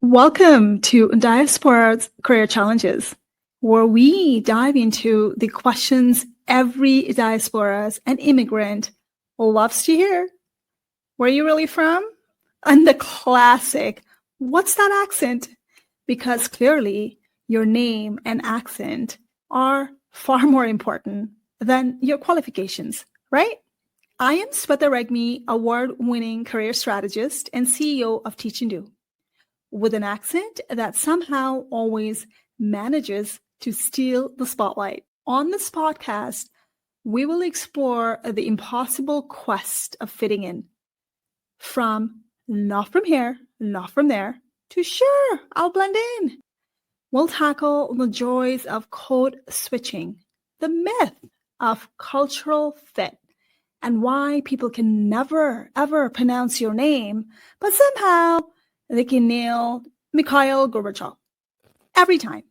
Welcome to Diaspora's Career Challenges, where we dive into the questions every diaspora and immigrant loves to hear. Where are you really from? And the classic, what's that accent? Because clearly your name and accent are far more important than your qualifications, right? I am Sweta Regmi, award-winning career strategist and CEO of Teach and Do, with an accent that somehow always manages to steal the spotlight. On this podcast, we will explore the impossible quest of fitting in, from not from here, not from there, to sure, I'll blend in. We'll tackle the joys of code switching, the myth of cultural fit, and why people can never, ever pronounce your name, but somehow they can nail Mikhail Gorbachev every time.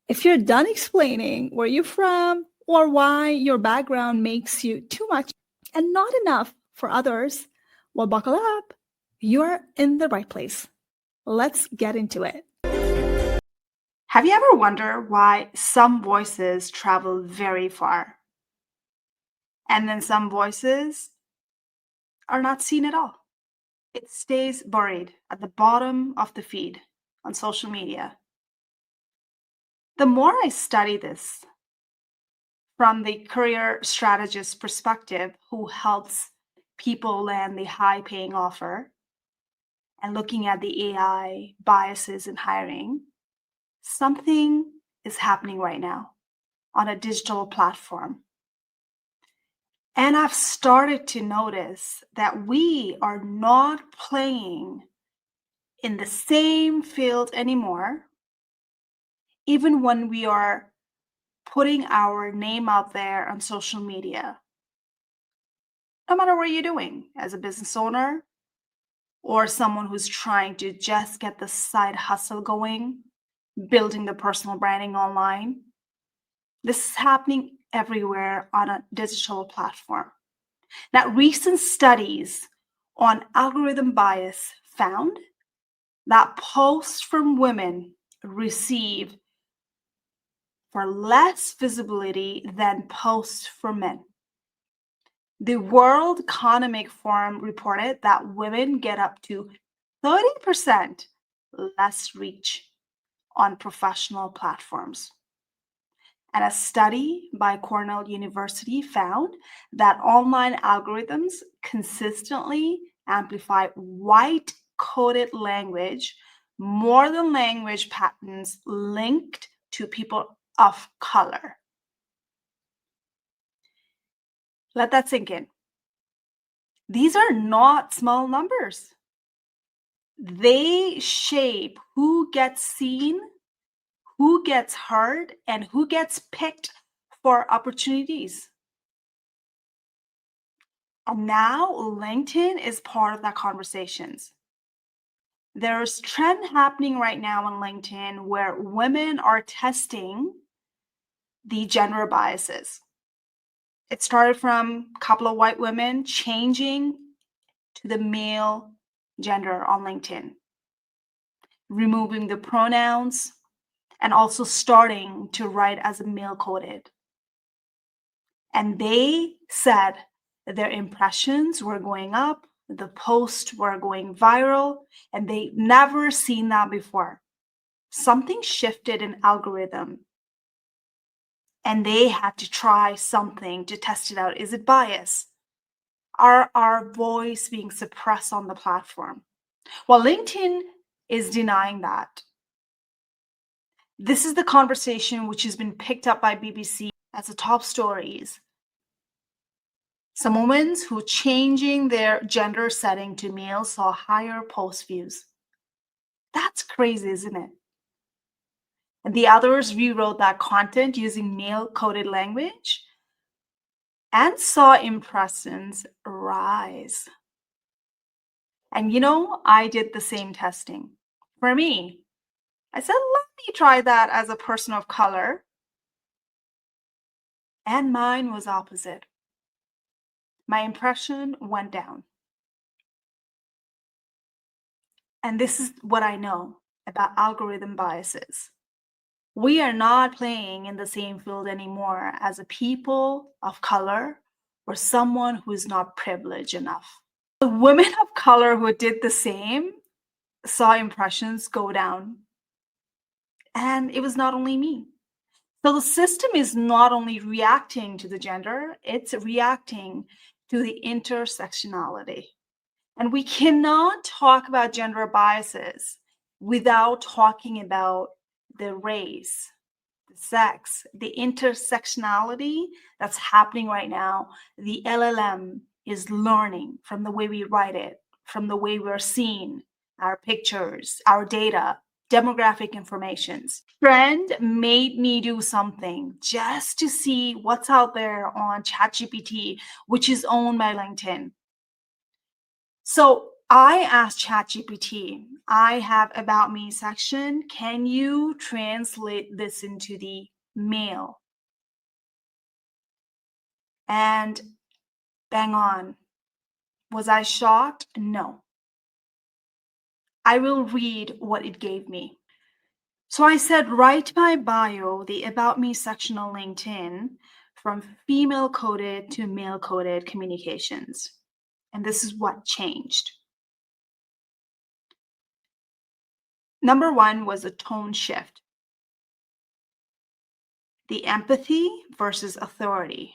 If you're done explaining where you're from or why your background makes you too much and not enough for others, well, buckle up. You're in the right place. Let's get into it. Have you ever wondered why some voices travel very far and then some voices are not seen at all? It stays buried at the bottom of the feed on social media. The more I study this from the career strategist perspective who helps people land the high paying offer and looking at the AI biases in hiring, something is happening right now on a digital platform. And I've started to notice that we are not playing in the same field anymore, even when we are putting our name out there on social media. No matter what you're doing as a business owner or someone who's trying to just get the side hustle going, building the personal branding online, this is happening everywhere on a digital platform. Now, recent studies on algorithm bias found that posts from women receive for less visibility than posts from men. The World Economic Forum reported that women get up to 30% less reach on professional platforms. And a study by Cornell University found that online algorithms consistently amplify white coded language more than language patterns linked to people of color. Let that sink in. These are not small numbers. They shape who gets seen, who gets heard, and who gets picked for opportunities. And now LinkedIn is part of that conversations. There's a trend happening right now on LinkedIn where women are testing the gender biases. It started from a couple of white women changing to the male gender on LinkedIn, removing the pronouns, and also starting to write as a male coded. And they said their impressions were going up, the posts were going viral, and they never seen that before. Something shifted in algorithm, and they had to try something to test it out. Is it bias? Are our voice being suppressed on the platform? Well, LinkedIn is denying that. This is the conversation which has been picked up by BBC as the top stories. Some women who changing their gender setting to male saw higher post views. That's crazy, isn't it? And the others rewrote that content using male coded language and saw impressions rise. And I did the same testing. For me, I said, let me try that as a person of color. And mine was opposite. My impression went down. And this is what I know about algorithm biases. We are not playing in the same field anymore as a people of color or someone who is not privileged enough. The women of color who did the same saw impressions go down. And it was not only me. So the system is not only reacting to the gender, it's reacting to the intersectionality. And we cannot talk about gender biases without talking about the race, the sex, the intersectionality that's happening right now. The LLM is learning from the way we write it, from the way we're seen, our pictures, our data, demographic informations. Trend made me do something just to see what's out there on ChatGPT, which is owned by LinkedIn. So I asked ChatGPT, I have about me section. Can you translate this into the male? And bang on. Was I shocked? No. I will read what it gave me. So I said, write my bio, the about me section on LinkedIn, from female coded to male coded communications. And this is what changed. Number one was a tone shift. The empathy versus authority.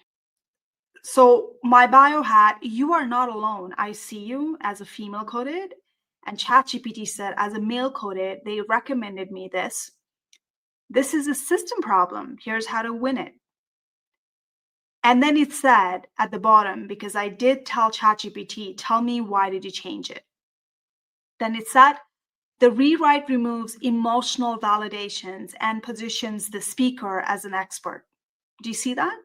So my bio had, you are not alone. I see you as a female coded. And ChatGPT said, as a male coded, they recommended me this. This is a system problem. Here's how to win it. And then it said at the bottom, because I did tell ChatGPT, tell me why did you change it? Then it said, the rewrite removes emotional validations and positions the speaker as an expert. Do you see that?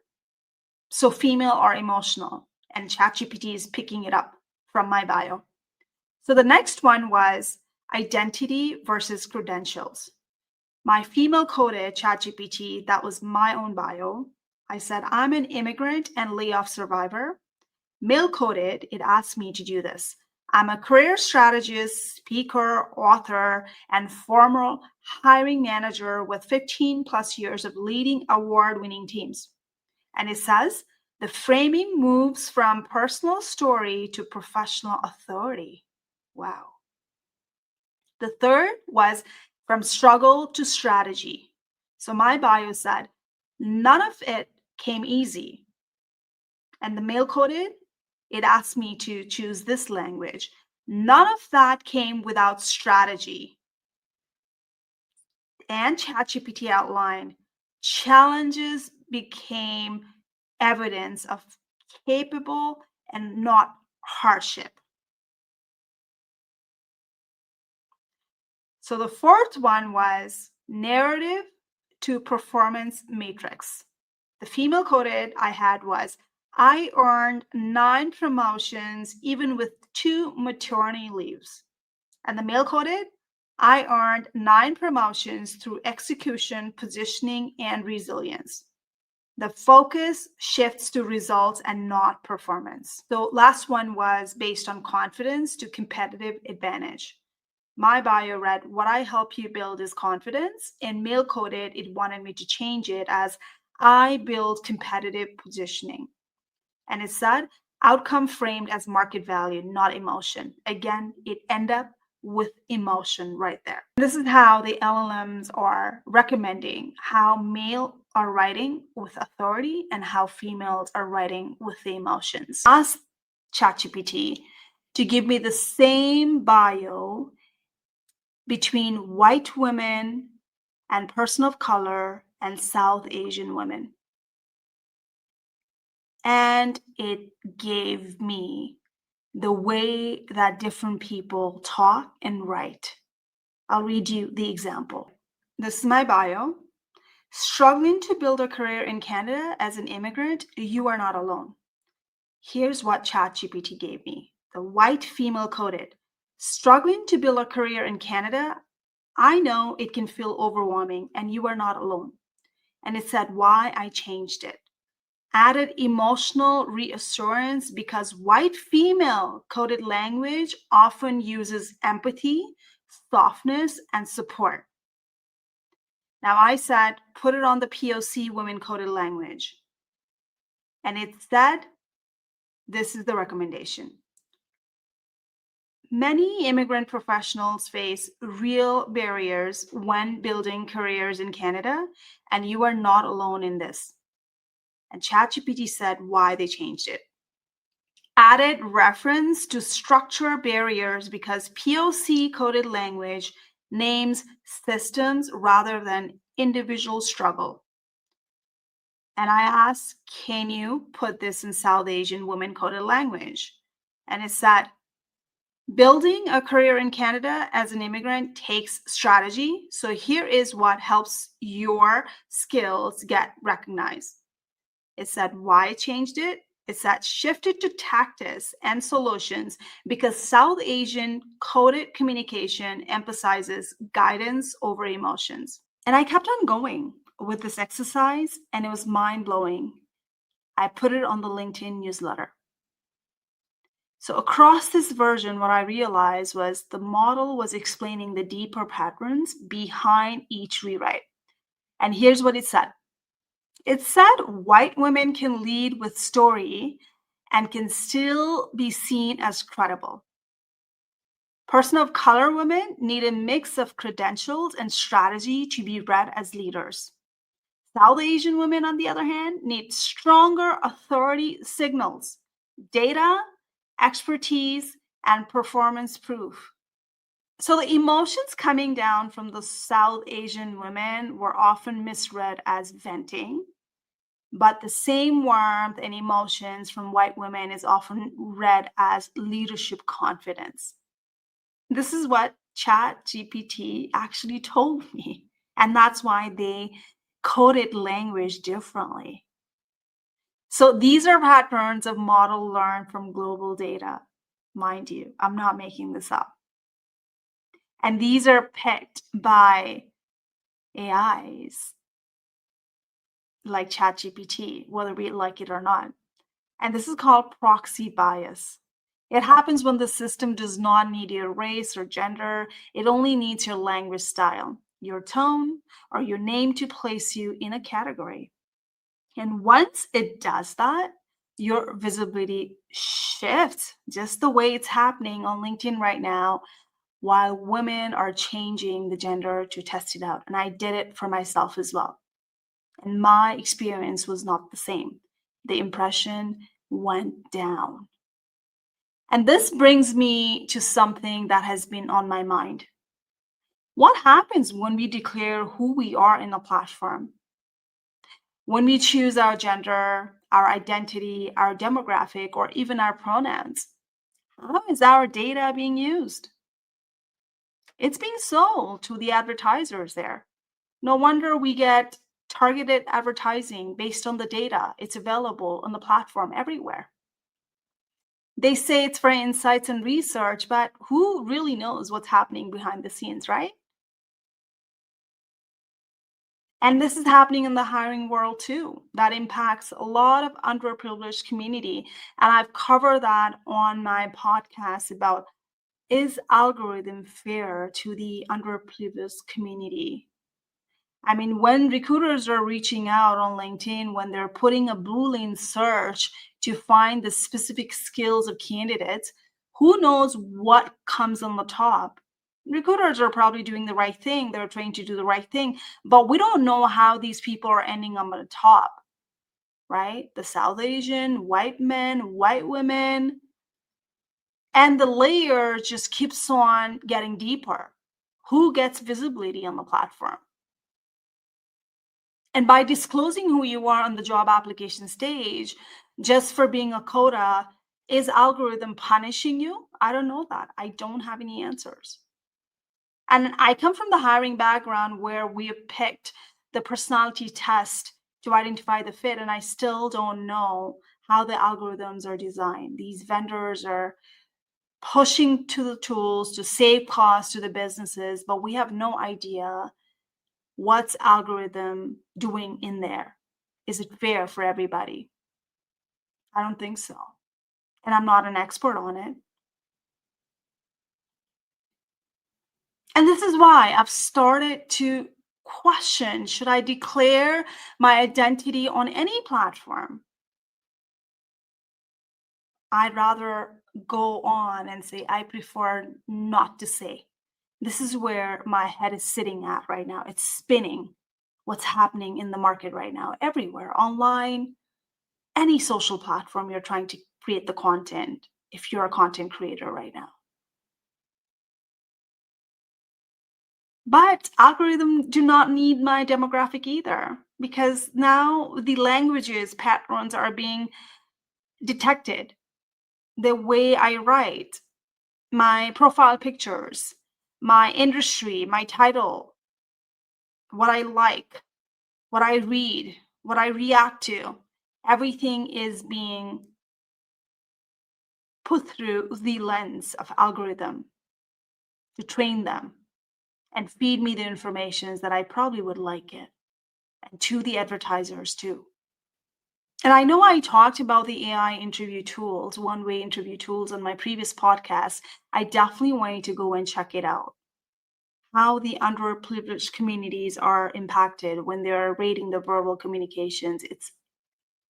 So female or emotional, and ChatGPT is picking it up from my bio. So the next one was identity versus credentials. My female coded ChatGPT, that was my own bio. I said, I'm an immigrant and layoff survivor. Male coded, it asked me to do this. I'm a career strategist, speaker, author, and former hiring manager with 15 plus years of leading award-winning teams. And it says, the framing moves from personal story to professional authority. Wow. The third was from struggle to strategy. So my bio said, none of it came easy. And the male coded, it asked me to choose this language. None of that came without strategy. And ChatGPT outlined, challenges became evidence of capable and not hardship. So the fourth one was narrative to performance matrix. The female coded I had was, I earned 9 promotions even with 2 maternity leaves. And the male coded, I earned 9 promotions through execution, positioning, and resilience. The focus shifts to results and not performance. So last one was based on confidence to competitive advantage. My bio read, what I help you build is confidence. And male coded, it wanted me to change it as I build competitive positioning. And it said, outcome framed as market value, not emotion. Again, it ended up with emotion right there. This is how the LLMs are recommending how male are writing with authority and how females are writing with the emotions. Ask ChatGPT to give me the same bio between white women and person of color and South Asian women. And it gave me the way that different people talk and write. I'll read you the example. This is my bio. Struggling to build a career in Canada as an immigrant, you are not alone. Here's what ChatGPT gave me. The white female coded. Struggling to build a career in Canada, I know it can feel overwhelming and you are not alone. And it said why I changed it. added emotional reassurance because white female coded language often uses empathy, softness, and support. Now I said, put it on the POC women coded language. And it said, this is the recommendation. Many immigrant professionals face real barriers when building careers in Canada, and you are not alone in this. And ChatGPT said why they changed it. Added reference to structure barriers because POC coded language names systems rather than individual struggle. And I asked, can you put this in South Asian women coded language? And it said, building a career in Canada as an immigrant takes strategy. So here is what helps your skills get recognized. It said why it changed it. It said shifted to tactics and solutions because South Asian coded communication emphasizes guidance over emotions. And I kept on going with this exercise, and it was mind-blowing. I put it on the LinkedIn newsletter. So across this version, what I realized was the model was explaining the deeper patterns behind each rewrite. And here's what it said. It said white women can lead with story and can still be seen as credible. Person of color women need a mix of credentials and strategy to be read as leaders. South Asian women, on the other hand, need stronger authority signals, data, expertise, and performance proof. So the emotions coming down from the South Asian women were often misread as venting, but the same warmth and emotions from white women is often read as leadership confidence. This is what ChatGPT actually told me, and that's why they coded language differently. So these are patterns of model learned from global data. Mind you, I'm not making this up. And these are picked by AIs like ChatGPT, whether we like it or not. And this is called proxy bias. It happens when the system does not need your race or gender. It only needs your language style, your tone, or your name to place you in a category. And once it does that, your visibility shifts just the way it's happening on LinkedIn right now, while women are changing the gender to test it out. And I did it for myself as well. And my experience was not the same. The impression went down. And this brings me to something that has been on my mind. What happens when we declare who we are in a platform? When we choose our gender, our identity, our demographic, or even our pronouns, how is our data being used? It's being sold to the advertisers there. No wonder we get targeted advertising based on the data. It's available on the platform everywhere. They say it's for insights and research, but who really knows what's happening behind the scenes, right? And this is happening in the hiring world too. That impacts a lot of underprivileged community. And I've covered that on my podcast about, is algorithm fair to the underprivileged community? I mean, when recruiters are reaching out on LinkedIn, when they're putting a Boolean search to find the specific skills of candidates, who knows what comes on the top? Recruiters are probably doing the right thing. They're trying to do the right thing, but we don't know how these people are ending up on the top, right? The South Asian, white men, white women, and the layer just keeps on getting deeper. Who gets visibility on the platform? And by disclosing who you are on the job application stage, just for being a coda, is algorithm punishing you? I don't know that. I don't have any answers. And I come from the hiring background where we have picked the personality test to identify the fit, and I still don't know how the algorithms are designed. These vendors are pushing to the tools to save costs to the businesses, but we have no idea what's algorithm doing in there. Is it fair for everybody? I don't think so. And I'm not an expert on it. And this is why I've started to question, should I declare my identity on any platform? I'd rather go on and say, I prefer not to say. This is where my head is sitting at right now. It's spinning what's happening in the market right now, everywhere, online, any social platform you're trying to create the content, if you're a content creator right now. But algorithms do not need my demographic either, because now the languages patterns are being detected. The way I write, my profile pictures, my industry, my title, what I like, what I read, what I react to, everything is being put through the lens of algorithm to train them and feed me the information that I probably would like it, and to the advertisers too. And I know I talked about the AI interview tools, one-way interview tools on my previous podcast. I definitely want you to go and check it out. How the underprivileged communities are impacted when they're rating the verbal communications. It's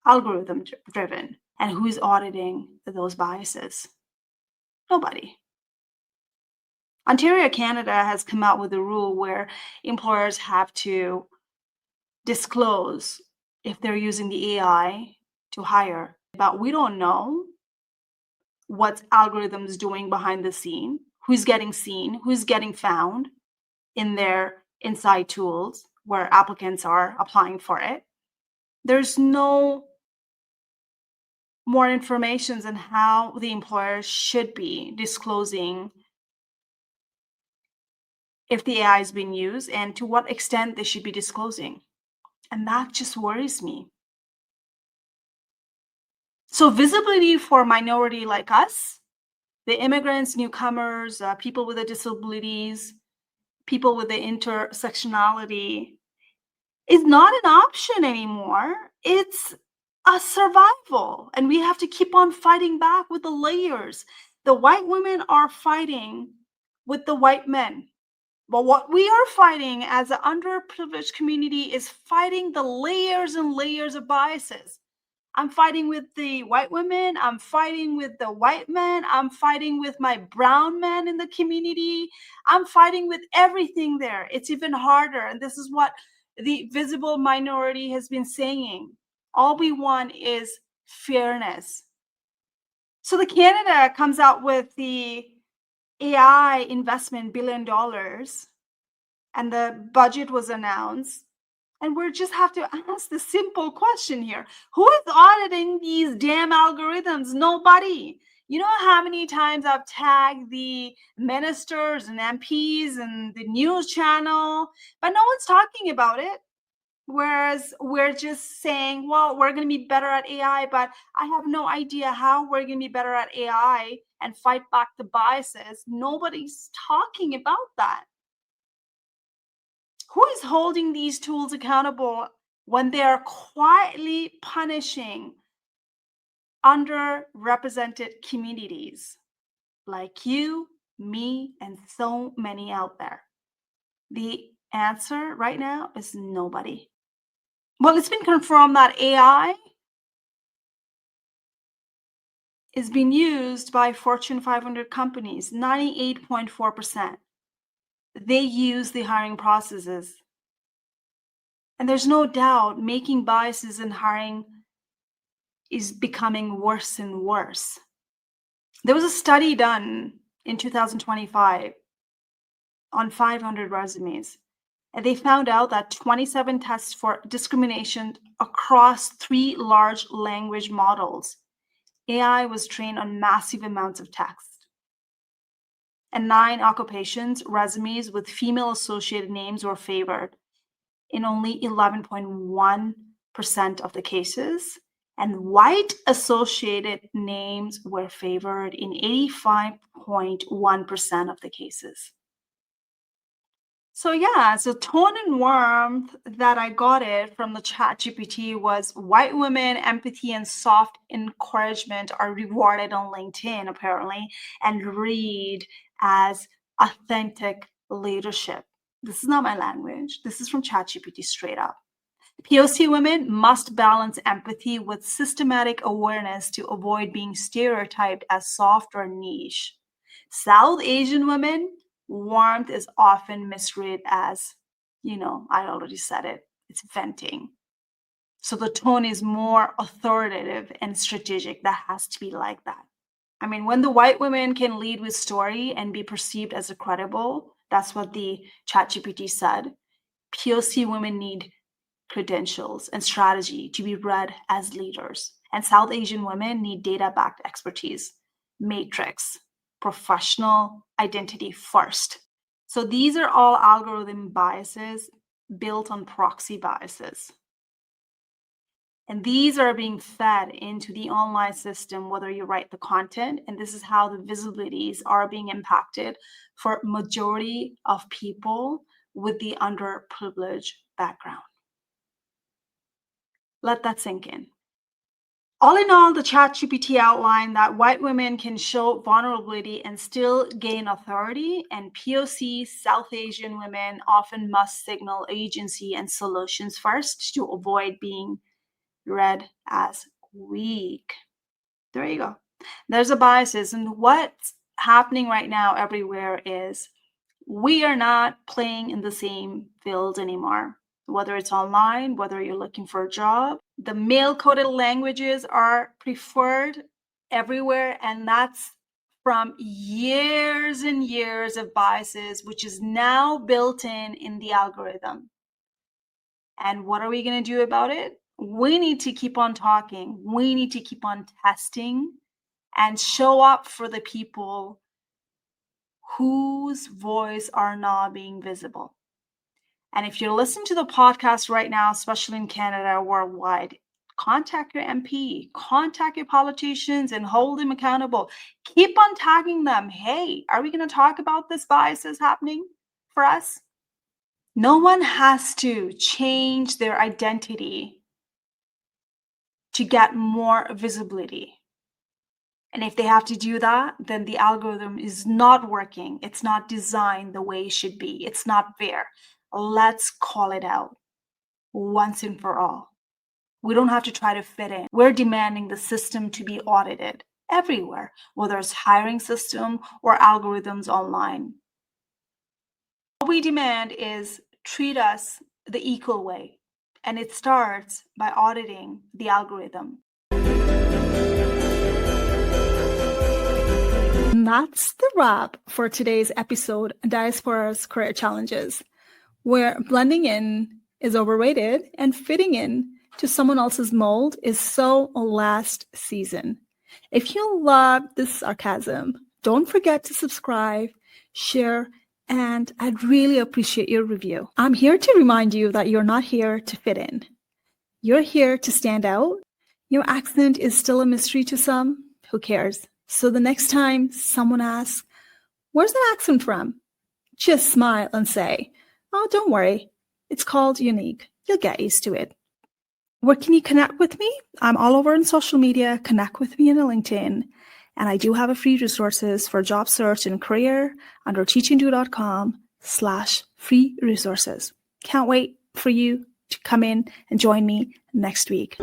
algorithm driven. And who's auditing those biases? Nobody. Ontario, Canada has come out with a rule where employers have to disclose if they're using the AI to hire. But we don't know what algorithms doing behind the scene, who's getting seen, who's getting found in their inside tools where applicants are applying for it. There's no more information on how the employer should be disclosing if the AI is being used and to what extent they should be disclosing. And that just worries me. So visibility for minority like us, the immigrants, newcomers, people with the disabilities, people with the intersectionality, is not an option anymore. It's a survival. And we have to keep on fighting back with the layers. The white women are fighting with the white men. But what we are fighting as an underprivileged community is fighting the layers and layers of biases. I'm fighting with the white women. I'm fighting with the white men. I'm fighting with my brown men in the community. I'm fighting with everything there. It's even harder. And this is what the visible minority has been saying. All we want is fairness. So the Canada comes out with the AI investment $1 billion, and the budget was announced. And we just have to ask the simple question here. Who is auditing these damn algorithms? Nobody. You know how many times I've tagged the ministers and MPs and the news channel, but no one's talking about it. Whereas we're just saying, well, we're going to be better at AI, but I have no idea how we're going to be better at AI and fight back the biases. Nobody's talking about that. Who is holding these tools accountable when they are quietly punishing underrepresented communities like you, me, and so many out there? The answer right now is nobody. Well, it's been confirmed that AI is being used by Fortune 500 companies, 98.4%. They use the hiring processes. And there's no doubt making biases in hiring is becoming worse and worse. There was a study done in 2025 on 500 resumes, and they found out that 27 tests for discrimination across 3 large language models. AI was trained on massive amounts of text. And 9 occupations, resumes with female associated names were favored in only 11.1% of the cases, and white associated names were favored in 85.1% of the cases. So tone and warmth that I got it from the ChatGPT was white women, empathy, and soft encouragement are rewarded on LinkedIn, apparently, and read as authentic leadership. This is not my language. This is from ChatGPT straight up. POC women must balance empathy with systematic awareness to avoid being stereotyped as soft or niche. South Asian women, warmth is often misread as, I already said it, it's venting. So the tone is more authoritative and strategic. That has to be like that. I mean, when the white women can lead with story and be perceived as credible, that's what the ChatGPT said. POC women need credentials and strategy to be read as leaders. And South Asian women need data-backed expertise, matrix, professional identity first. So these are all algorithm biases built on proxy biases. And these are being fed into the online system, whether you write the content, and this is how the visibilities are being impacted for majority of people with the underprivileged background. Let that sink in. All in all, the ChatGPT outlined that white women can show vulnerability and still gain authority, and POC South Asian women often must signal agency and solutions first to avoid being read as weak. There you go. There's a biases, and what's happening right now everywhere is we are not playing in the same field anymore. Whether it's online, whether you're looking for a job, the male-coded languages are preferred everywhere, and that's from years and years of biases, which is now built in the algorithm. And what are we going to do about it? We need to keep on talking. We need to keep on testing and show up for the people whose voice are not being visible. And if you're listening to the podcast right now, especially in Canada or worldwide, contact your MP, contact your politicians and hold them accountable. Keep on tagging them. Hey, are we going to talk about this biases happening for us? No one has to change their identity to get more visibility. And if they have to do that, then the algorithm is not working. It's not designed the way it should be. It's not fair. Let's call it out once and for all. We don't have to try to fit in. We're demanding the system to be audited everywhere, whether it's hiring system or algorithms online. What we demand is treat us the equal way. And it starts by auditing the algorithm. And that's the wrap for today's episode, Diaspora's Career Challenges, where blending in is overrated and fitting in to someone else's mold is so last season. If you love this sarcasm, don't forget to subscribe, share, and I'd really appreciate your review. I'm here to remind you that you're not here to fit in. You're here to stand out. Your accent is still a mystery to some. Who cares? So the next time someone asks, "Where's that accent from?" just smile and say, "Oh, don't worry. It's called unique. You'll get used to it." Where can you connect with me? I'm all over on social media. Connect with me on LinkedIn. And I do have a free resources for job search and career under teachingdo.com/free resources. Can't wait for you to come in and join me next week.